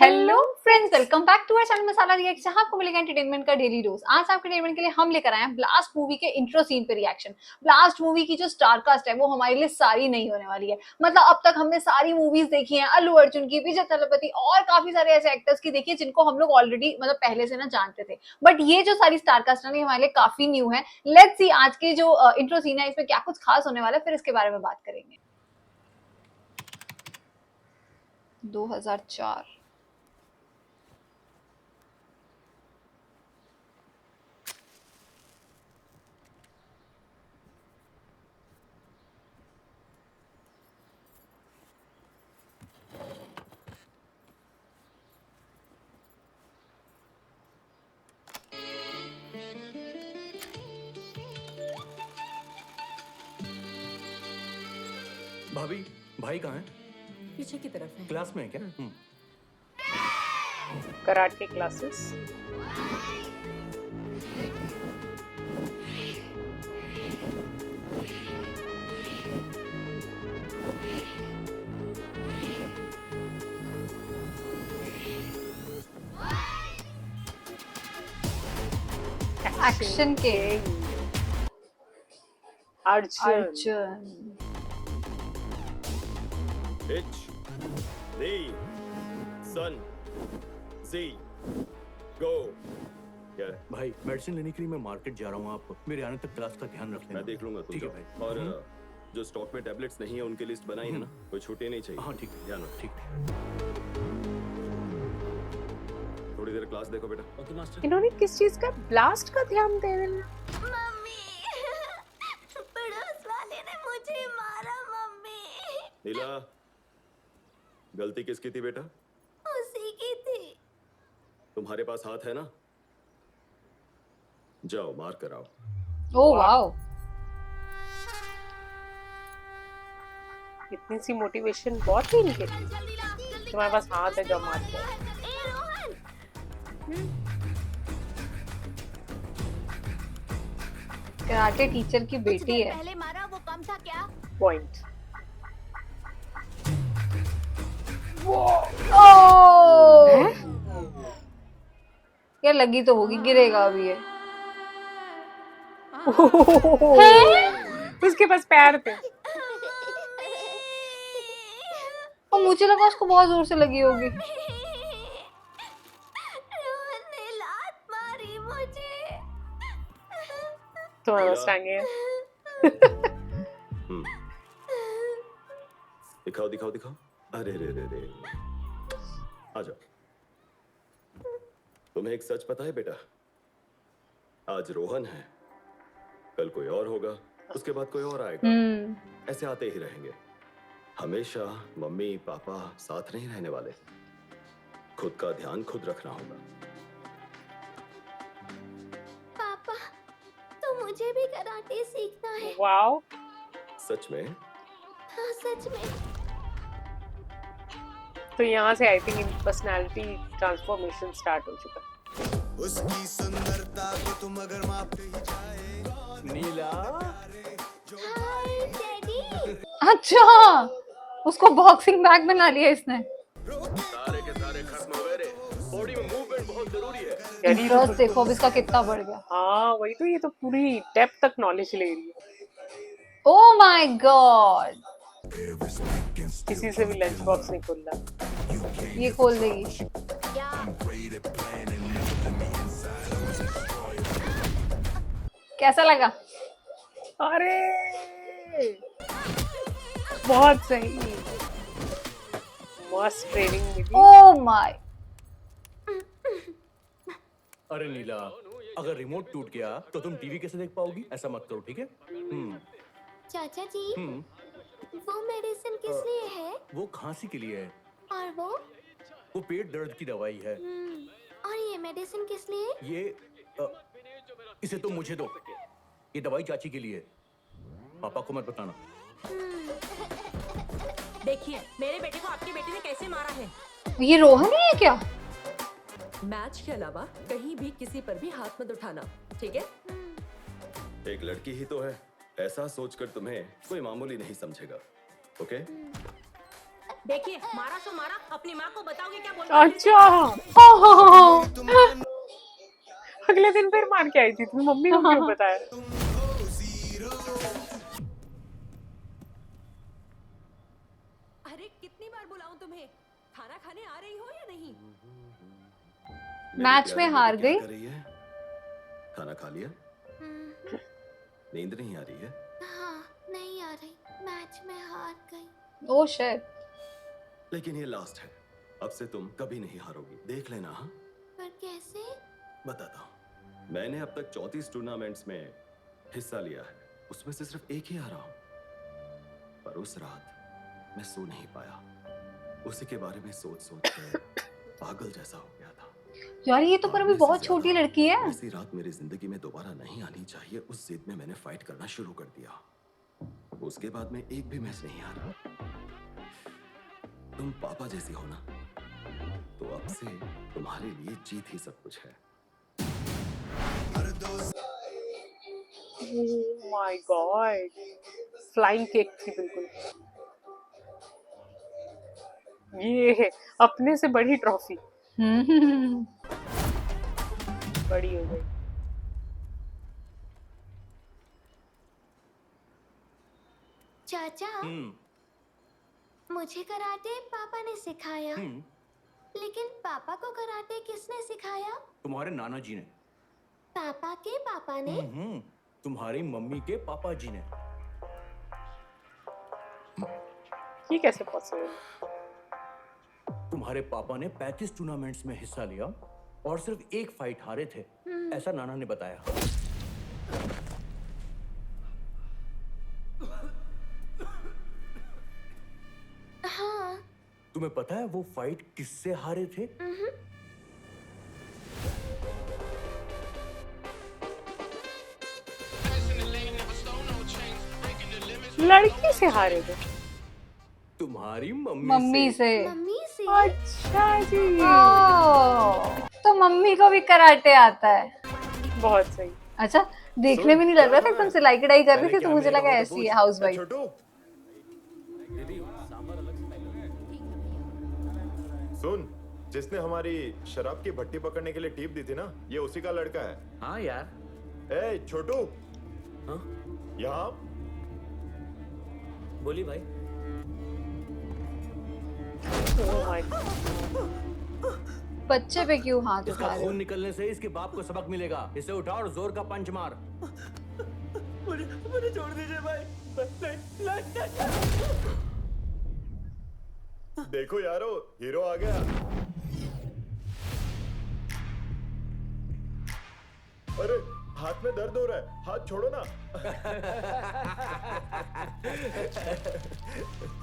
Hello friends, welcome back to our channel Masala react, जहां आपको मिलेगा एंटरटेनमेंट का डेली डोज। आज आपके एंटरटेनमेंट के लिए हम लेकर आए हैं ब्लास्ट मूवी के इंट्रो सीन पे रिएक्शन। ब्लास्ट मूवी की जो स्टार कास्ट है वो हमारे लिए सारी नहीं होने वाली है। मतलब अब तक हमने सारी मूवीज देखी हैं, अल्लू अर्जुन की, विजय तलपति और काफी सारे ऐसे एक्टर्स की देखी है जिनको हम लोग ऑलरेडी मतलब पहले से ना जानते थे। बट ये जो सारी स्टार कास्ट है हमारे लिए काफी न्यू है। लेट्स सी आज के जो इंट्रो सीन है इसमें क्या कुछ खास होने वाला है, फिर इसके बारे में बात करेंगे। 2004 भाभी, भाई कहाँ है? पीछे की तरफ है। क्लास में है क्या? Karate classes. एक्शन के Arjun. H D Sun Z Go। क्या है? भाई, मेडिसिन लेने के लिए मैं मार्केट जा रहा हूँ। आप मेरे आने तक क्लास का ध्यान रख लेना। मैं देख लूंगा। ठीक है जाओ। भाई। और जो स्टॉक में टैबलेट्स नहीं है उनकी लिस्ट बनाई है ना, कोई छूटे नहीं चाहिए। हाँ ठीक है, ध्यान रखो। ठीक है। थोड़ी देर क्लास देखो बेटा। Okay master. इन्होंने किस चीज का ब्लास्ट का ध्यान दे देना। मम्मी, पड़ोस वाले ने मुझे मारा मम्मी। नीला, गलती किसकी थी बेटा? उसी की थी। तुम्हारे पास हाथ है ना? जाओ मार कर आओ। ओह वाओ, इतनी सी मोटिवेशन बहुत है इनके। तुम्हारे पास हाथ है जो मारते हैं। ए रोहन, कराटे टीचर की कुछ बेटी देर है। पहले मारा वो कम था क्या? पॉइंट। ओह यार, लगी तो होगी, गिरेगा अभी ये। उसके पास पैर थे। और मुझे लगा उसको बहुत जोर से लगी होगी। रोहन ने लात मारी मुझे। तुम्हारे पास टांगे हैं। दिखाओ दिखाओ दिखाओ। अरे रे रे रे, आ जाओ। तुम्हें एक सच पता है बेटा? आज रोहन है, कल कोई और होगा, उसके बाद कोई और आएगा। ऐसे आते ही रहेंगे। हमेशा मम्मी पापा साथ नहीं रहने वाले। खुद का ध्यान खुद रखना होगा। पापा, तो मुझे भी कराटे सीखना है। वाओ। सच में? हाँ सच में। तो यहाँ से I think in personality transformation start हो चुका। उसकी सुंदरता को तुम अगर मापते ही जाए। नीला, हाय डैडी। अच्छा, उसको बॉक्सिंग बैग बना लिया इसने। सारे के सारे खत्म हो गए रे। बॉडी में मूवमेंट बहुत जरूरी है। इंटरेस्ट देखो अब इसका कितना बढ़ गया। हाँ वही तो, ये तो पूरी डेप्थ तक नॉलेज ले रही है। ओह माय गॉड, किसी से भी लंच बॉक्स नहीं खोल रहा। ये खोल देगी। क्या? कैसा लगा? अरे बहुत सही, मस्त ट्रेनिंग मिली। ओह माय, अरे नीला, अगर रिमोट टूट गया तो तुम टीवी कैसे देख पाओगी? ऐसा मत करो, ठीक है? चाचा जी, वो मेडिसिन किस लिए है? वो खांसी के लिए है। और वो पेट दर्द की दवाई है। और ये मेडिसिन किस लिए? ये इसे तुम मुझे दो। ये दवाई चाची के लिए है। पापा को मत बताना। देखिए, मेरे बेटे को आपकी बेटी ने कैसे मारा है। ये रोहन है क्या? मैच के अलावा कहीं भी किसी पर भी हाथ मत उठाना, ठीक है? एक लड़की ही तो है, ऐसा सोचकर तुम्हें कोई मामूली नहीं समझेगा। ओके? देखिए मारा सो मारा, अपनी माँ को बताओगे क्या बोल अच्छा ओहो। अगले दिन फिर मार के आई थी तुम, मम्मी को क्यों बताया? अरे कितनी बार बुलाऊं तुम्हें, खाना खाने आ रही हो या नहीं? मेरी मैच में प्यारी हार बेटी क्या गई। कर रही है? खाना खा लिया? नींद नहीं आ रही है? हाँ, नहीं आ रही, मैच में हार गई। Oh shit. लेकिन ये लास्ट है, अब से तुम कभी नहीं हारोगी, देख लेना। हाँ, पर कैसे? बताता हूँ। मैंने अब तक 34 टूर्नामेंट्स में हिस्सा लिया है, उसमें से सिर्फ एक ही हारा हूँ। पर उस रात मैं सो नहीं पाया, उसी के बारे में सोच सोच कर पागल जैसा हो गया था। यार ये तो पर अभी हारने से बहुत छोटी ज्यादा लड़की है। ऐसी रात मेरी जिंदगी में दोबारा नहीं आनी चाहिए, उस जिद में मैंने फाइट करना शुरू कर दिया। उसके बाद मैं एक भी मैच नहीं हारा। तुम पापा जैसी हो ना, तो अब से तुम्हारे लिए जीत ही सब कुछ है। Oh my God, flying cake थी बिल्कुल। ये है अपने से बड़ी ट्रॉफी, बड़ी हो गई। चाचा, मुझे कराटे पापा ने सिखाया, लेकिन पापा को कराटे किसने सिखाया? तुम्हारे नाना जी ने। पापा के पापा ने? तुम्हारी मम्मी के पापा जी ने। ये कैसे पॉसिबल? तुम्हारे पापा ने 35 टूर्नामेंट्स में हिस्सा लिया और सिर्फ एक फाइट हारे थे, ऐसा नाना ने बताया। हाँ। तुम्हें पता है वो फाइट किससे हारे थे? लड़की से हारे थे? तुम्हारी मम्मी मम्मी से। मम्मी से? अच्छा जी, ओह, तो मम्मी को भी कराटे आता है। बहुत सही। अच्छा, देखने में नहीं लग रहा था, एकदम सिलाई कढ़ाई कर रही थी तो क्या मुझे मेरा लगा हो तो ऐसी पूछ। है हाउस वाइफ। छोटू, सुन, जिसने हमारी शराब की भट्टी पकड़ने के लिए टीप दी थी ना, ये उसी का लड़का है। हाँ यार। ए छोटू, हाँ? यहाँ बोली भाई। ओह माय बच्चे पे क्यों हाथ इसका उठा रहे खून हो? निकलने से इसके बाप को सबक मिलेगा। इसे उठा और जोर का पंच मार। मुझे छोड़ दीजिए भाई। देखो यारो, हीरो आ गया। अरे हाथ में दर्द हो रहा है, हाथ छोड़ो ना।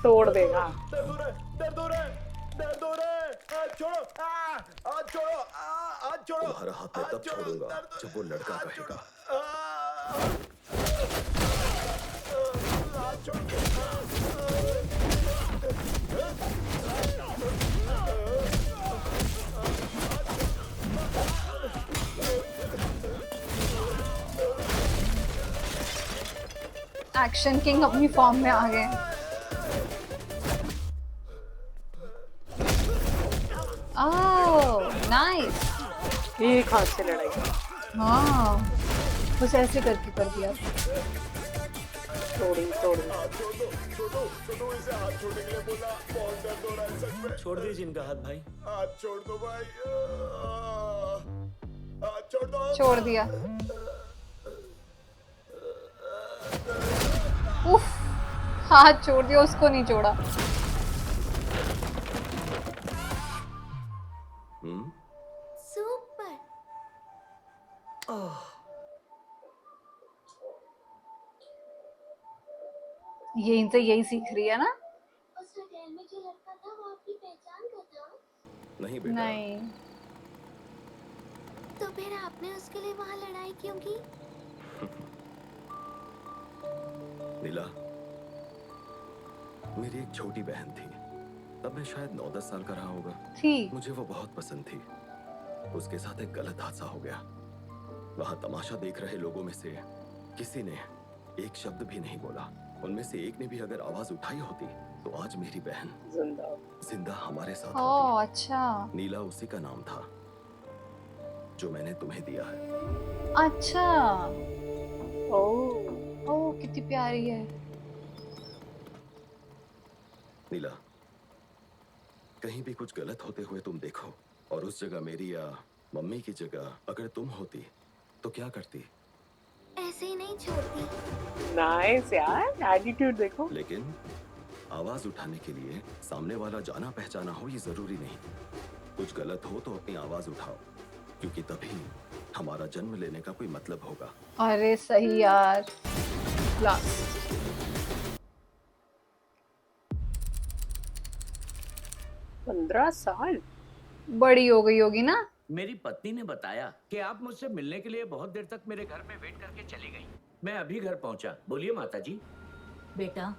तोड़ देगा। दर्द हो रहा है, दर्द हो रहा है, दर्द हो रहा है। हाथ छोड़ो, हाथ छोड़ो, हाथ छोड़ो। तुम्हारा हाथ मैं तब छोड़ूंगा जब वो लड़का कहेगा। हाथ छोड़ो। एक्शन किंग अपनी फॉर्म में आ गए। Oh nice. एक हाथ से लड़ाई। हाँ, कुछ ऐसे करके कर दिया। तोड़ी तोड़ी। छोटू इसे हाथ छोड़ने के लिए बोला, बहुत दर्द हो रहा है सच में। छोड़ दीजिए इनका हाथ भाई। हाथ छोड़ दो भाई, हाथ छोड़ दो। छोड़ दिया। उफ, हाथ छोड़ दिया, उसको नहीं छोड़ा। सुपर। ये इनसे यही सीख रही है ना? उस होटल में जो लड़का था वो आपकी पहचान का था? नहीं बेटा, नहीं। तो फिर आपने उसके लिए वहाँ लड़ाई क्यों की? नीला, मेरी एक छोटी बहन थी, तब मैं शायद 9-10 साल का रहा होगा। ठीक। मुझे वो बहुत पसंद थी। उसके साथ एक गलत हादसा हो गया। वहां तमाशा देख रहे लोगों में से किसी ने एक शब्द भी नहीं बोला। उनमें से एक ने भी अगर आवाज उठाई होती तो आज मेरी बहन जिंदा। जिंदा हमारे साथ ओ होती। अच्छा नीला उसी का नाम था जो मैंने तुम्हें दिया है। अच्छा। ओह। ओ कितनी प्यारी है। नीला, कहीं भी कुछ गलत होते हुए तुम देखो और उस जगह मेरी या मम्मी की जगह अगर तुम होती तो क्या करती? ऐसे ही नहीं छोड़ती। नाइस यार, एटीट्यूड देखो। लेकिन आवाज उठाने के लिए सामने वाला जाना पहचाना हो ये जरूरी नहीं। कुछ गलत हो तो अपनी आवाज उठाओ, क्योंकि तभी हमारा जन्म लेने का कोई मतलब होगा। अरे सही यार। क्लास। 15 साल। बड़ी हो गई होगी ना। मेरी पत्नी ने बताया कि आप मुझसे मिलने के लिए बहुत देर तक मेरे घर में वेट करके चली गई। मैं अभी घर पहुंचा। बोलिए माता जी। बेटा,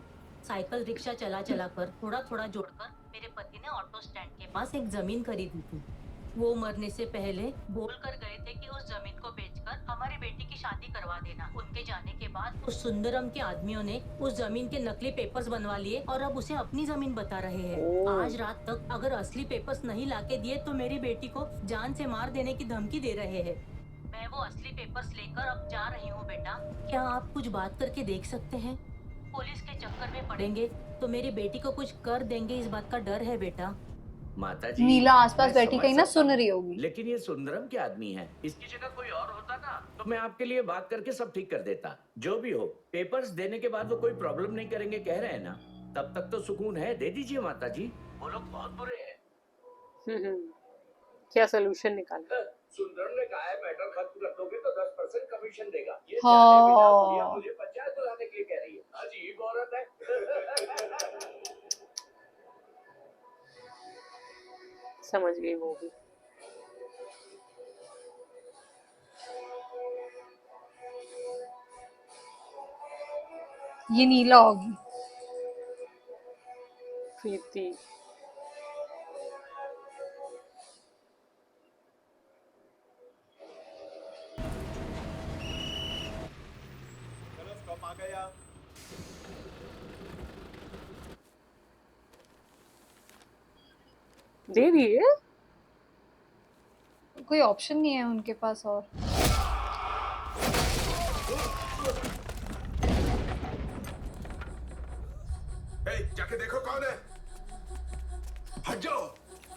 साइकिल रिक्शा चला चला कर थोड़ा थोड़ा जोड़कर मेरे पति ने ऑटो स्टैंड के पास एक जमीन खरीदी थी। वो मरने से पहले बोल कर गए थे कि उस जमीन को बेचकर हमारी बेटी की शादी करवा देना। उनके जाने के बाद उस सुंदरम के आदमियों ने उस जमीन के नकली पेपर्स बनवा लिए और अब उसे अपनी जमीन बता रहे हैं। ओह। आज रात तक अगर असली पेपर्स नहीं लाके दिए तो मेरी बेटी को जान से मार देने की धमकी दे रहे हैं। मैं वो असली पेपर्स लेकर अब जा रही हूँ बेटा। क्या आप कुछ बात करके देख सकते हैं? पुलिस के चक्कर में पड़ेंगे तो मेरी बेटी को कुछ कर देंगे, इस बात का डर है बेटा। माता जी, नीला आसपास मैं बैठी समझ कहीं ना सकता सुन हूँ, रही होगी। लेकिन ये सुंदरम के आदमी है। इसकी जगह कोई और होता ना तो मैं आपके लिए बात करके सब ठीक कर देता। जो भी हो, पेपर्स देने के बाद वो कोई प्रॉब्लम नहीं करेंगे कह रहे हैं ना, तब तक तो सुकून है। दे दीजिए माता जी। वो लोग बहुत बुरे हैं। हम्म। क्या सोल्यूशन निकाला? सुंदरम ने कहा है मैटर खत्म कर दोगे तो 10% कमीशन देगा। ये हाँ। जाने बिना बुढ़िया मुझे पंचायत बुलाने के लिए कह रही है। अजीब औरत है। समझ गई वो भी। ये नीला होगी। प्रीति। चलो स्टॉप आ गया। दे रही है। कोई ऑप्शन नहीं है उनके पास और। जाके देखो कौन है। हट जाओ।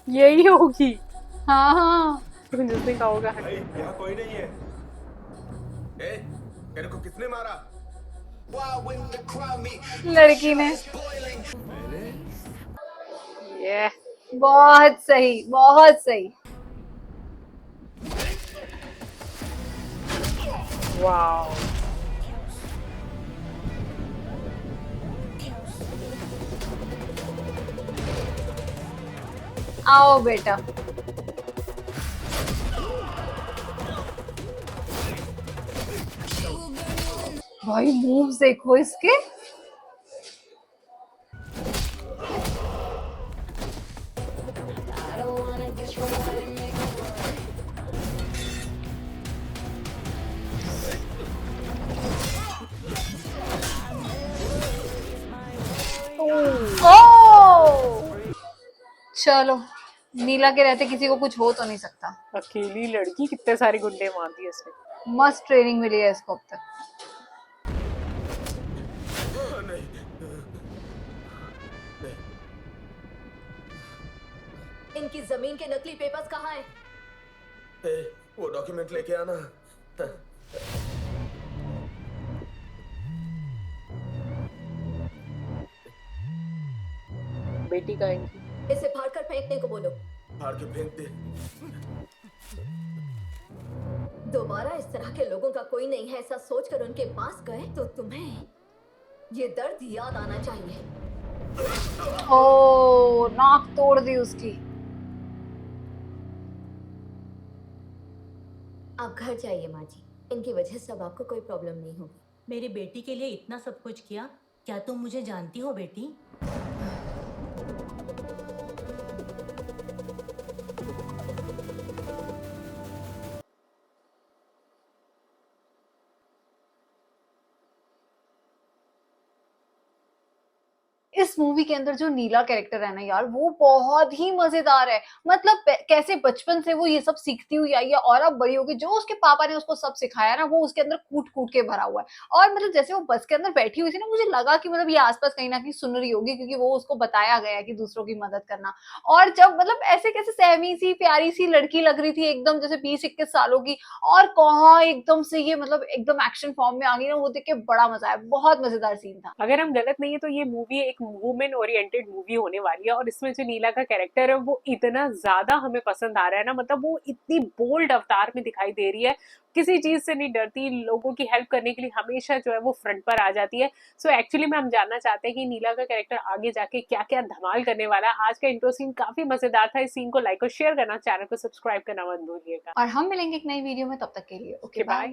यही होगी हाँ हाँ। जिसने कहा होगा। भाई यहाँ कोई नहीं है। तेरे को किसने मारा? लड़की ने। ये बहुत सही बहुत सही। वाओ। आओ बेटा। भाई मूव्स देखो इसके। ओ चलो, नीला के रहते किसी को कुछ हो तो नहीं सकता। अकेली लड़की कितने सारे गुंडे मारती है इसने। मस्त ट्रेनिंग मिली है इसको अब तक। इनकी जमीन के नकली पेपर्स कहाँ हैं? वो डॉक्यूमेंट लेके आना। बेटी का इनकी। इसे फाड़ कर फेंकने को बोलो। फाड़ के फेंक दे। दोबारा इस तरह के लोगों का कोई नहीं है ऐसा सोचकर उनके पास गए तो तुम्हें ये दर्द याद आना चाहिए। ओ नाक तोड़ दी उसकी। आप घर जाइए माँ जी, इनकी वजह से अब आपको कोई प्रॉब्लम नहीं होगी। मेरी बेटी के लिए इतना सब कुछ किया, क्या तुम मुझे जानती हो बेटी? इस मूवी के अंदर जो नीला कैरेक्टर है ना यार, वो बहुत ही मजेदार है। मतलब कैसे बचपन से वो ये सब सीखती हुई आई है और अब बड़ी होगी, जो उसके पापा ने उसको सब सिखाया ना, वो उसके अंदर कूट कूट के भरा हुआ है। और मतलब जैसे वो बस के अंदर बैठी हुई थी ना, मुझे लगा कि मतलब ये आसपास कहीं ना कहीं सुन रही होगी, क्योंकि वो उसको बताया गया है कि दूसरों की मदद करना। और जब मतलब ऐसे कैसे सहमी सी प्यारी सी लड़की लग रही थी एकदम, जैसे 20-21 सालों की, और कहाँ एकदम से ये मतलब एकदम एक्शन फॉर्म में आ गई ना, वो देख के बड़ा मजा आया। बहुत मजेदार सीन था। अगर हम गलत नहीं है तो ये मूवी एक वुमेन ओरिएंटेड मूवी होने वाली है, और इसमें जो नीला का कैरेक्टर है वो इतना ज्यादा हमें पसंद आ रहा है ना। मतलब वो इतनी बोल्ड अवतार में दिखाई दे रही है, किसी चीज से नहीं डरती, लोगों की हेल्प करने के लिए हमेशा जो है वो फ्रंट पर आ जाती है। सो एक्चुअली में हम जानना चाहते हैं कि नीला का कैरेक्टर आगे जाके क्या क्या धमाल करने वाला है। आज का इंट्रो सीन काफी मजेदार था। इस सीन को लाइक और शेयर करना, चैनल को सब्सक्राइब करना मत भूलिएगा। और हम मिलेंगे एक नई वीडियो में, तब तक के लिए ओके बाय।